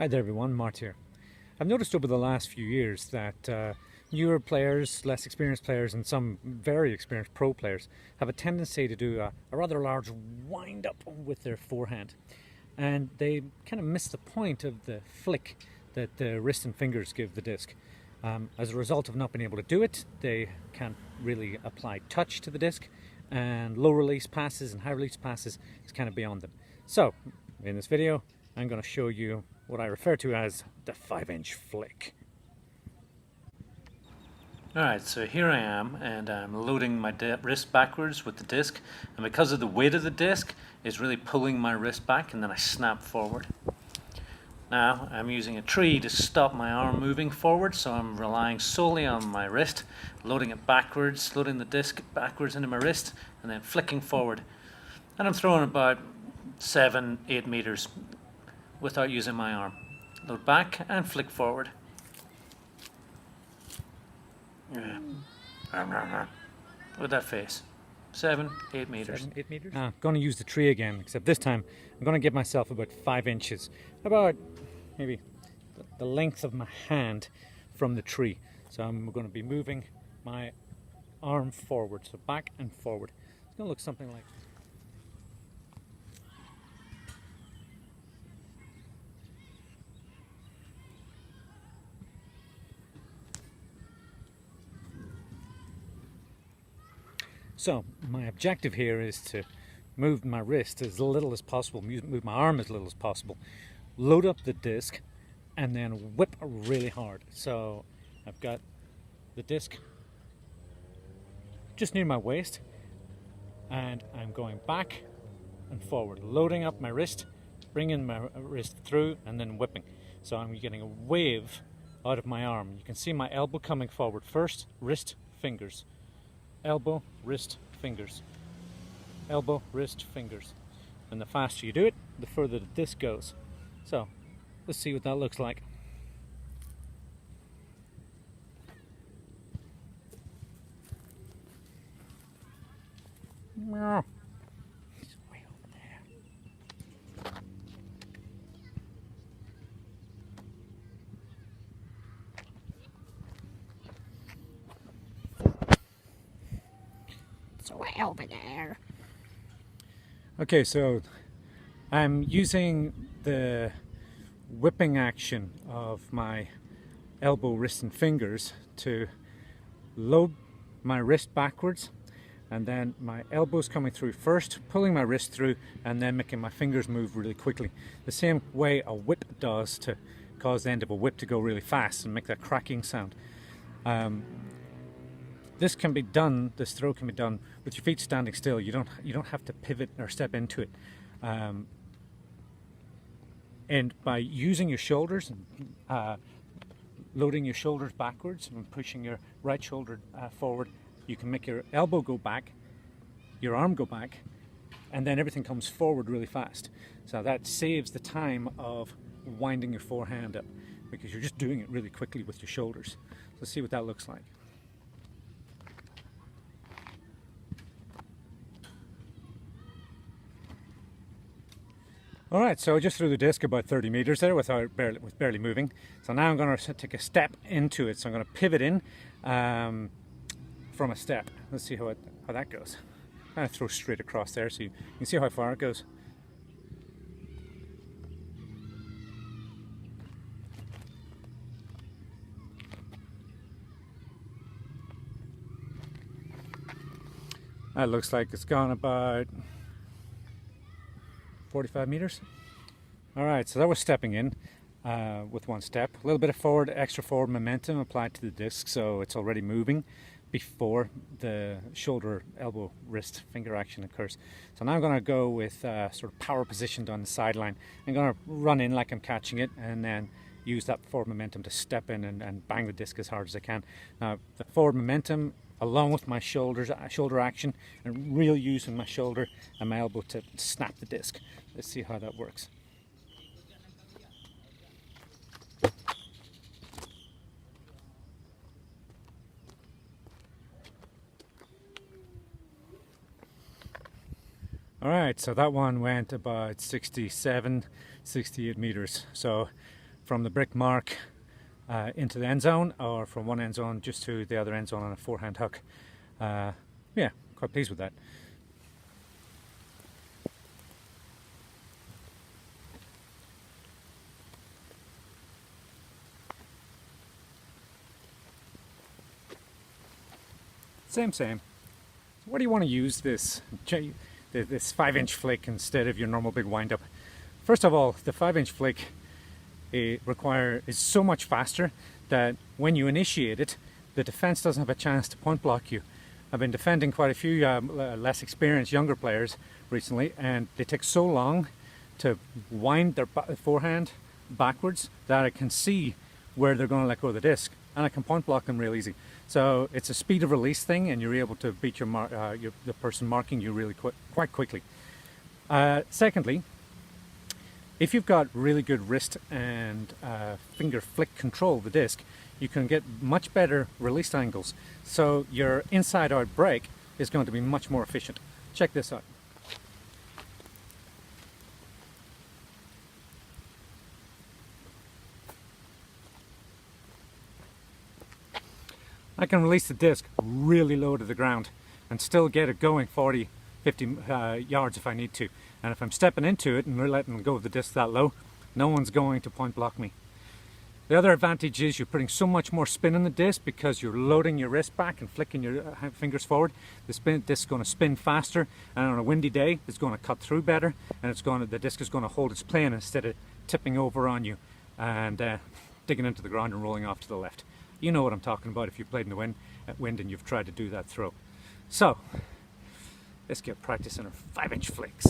Hi there everyone, Mart here. I've noticed over the last few years that newer players, less experienced players and some very experienced pro players have a tendency to do a rather large wind up with their forehand, and they kind of miss the point of the flick that the wrist and fingers give the disc. As a result of not being able to do it, they can't really apply touch to the disc, and low release passes and high release passes is kind of beyond them. So in this video I'm going to show you what I refer to as the 5-inch flick. Alright, so here I am, and I'm loading my wrist backwards with the disc, and because of the weight of the disc, it's really pulling my wrist back, and then I snap forward. Now I'm using a tree to stop my arm moving forward, so I'm relying solely on my wrist, loading it backwards, loading the disc backwards into my wrist, and then flicking forward. And I'm throwing about 7-8 meters without using my arm. Load back and flick forward. With that face. 7-8 meters. 7-8 meters? I'm going to use the tree again, except this time I'm going to give myself about 5 inches. About maybe the length of my hand from the tree. So I'm going to be moving my arm forward, so back and forward. It's going to look something like this. So my objective here is to move my wrist as little as possible, move my arm as little as possible, load up the disc, and then whip really hard. So I've got the disc just near my waist, and I'm going back and forward, loading up my wrist, bringing my wrist through, and then whipping. So I'm getting a wave out of my arm. You can see my elbow coming forward first, wrist, fingers. Elbow, wrist, fingers. Elbow, wrist, fingers. And the faster you do it, the further the disc goes. So, let's see what that looks like. It's way over there. It's way over there. Okay, so I'm using the whipping action of my elbow, wrist and fingers to load my wrist backwards, and then my elbows coming through first, pulling my wrist through, and then making my fingers move really quickly. The same way a whip does to cause the end of a whip to go really fast and make that cracking sound. This can be done, this throw can be done with your feet standing still. You don't have to pivot or step into it. And by using your shoulders, loading your shoulders backwards and pushing your right shoulder forward, you can make your elbow go back, your arm go back, and then everything comes forward really fast. So that saves the time of winding your forehand up, because you're just doing it really quickly with your shoulders. Let's see what that looks like. Alright, so I just threw the disc about 30 meters there with barely moving. So now I'm going to take a step into it. So I'm going to pivot in from a step. Let's see how that goes. I'm going to throw straight across there so you can see how far it goes. That looks like it's gone about 45 meters. Alright, so that was stepping in with one step. A little bit of extra forward momentum applied to the disc, so it's already moving before the shoulder, elbow, wrist, finger action occurs. So now I'm going to go with sort of power positioned on the sideline. I'm going to run in like I'm catching it, and then use that forward momentum to step in and bang the disc as hard as I can. Now, the forward momentum, along with my shoulder action, and real using my shoulder and my elbow to snap the disc. Let's see how that works. Alright, so that one went about 67, 68 meters. So from the brick mark into the end zone, or from one end zone just to the other end zone on a forehand hook. Yeah, quite pleased with that. Same. So what do you want to use this 5-inch flick instead of your normal big wind up? First of all, the 5-inch flick is so much faster that when you initiate it, the defense doesn't have a chance to point block you. I've been defending quite a few less experienced younger players recently, and they take so long to wind their forehand backwards that I can see where they're going to let go of the disc, and I can point block them real easy. So it's a speed of release thing, and you're able to beat the person marking you really quite quickly. Secondly, if you've got really good wrist and finger flick control of the disc, you can get much better release angles. So your inside-out break is going to be much more efficient. Check this out. I can release the disc really low to the ground and still get it going 40, 50 yards if I need to. And if I'm stepping into it and we're letting go of the disc that low, no one's going to point block me. The other advantage is you're putting so much more spin in the disc because you're loading your wrist back and flicking your fingers forward. The disc is going to spin faster, and on a windy day it's going to cut through better, and the disc is going to hold its plane instead of tipping over on you and digging into the ground and rolling off to the left. You know what I'm talking about if you've played in the wind and you've tried to do that throw. So let's get practicing our 5-inch flicks.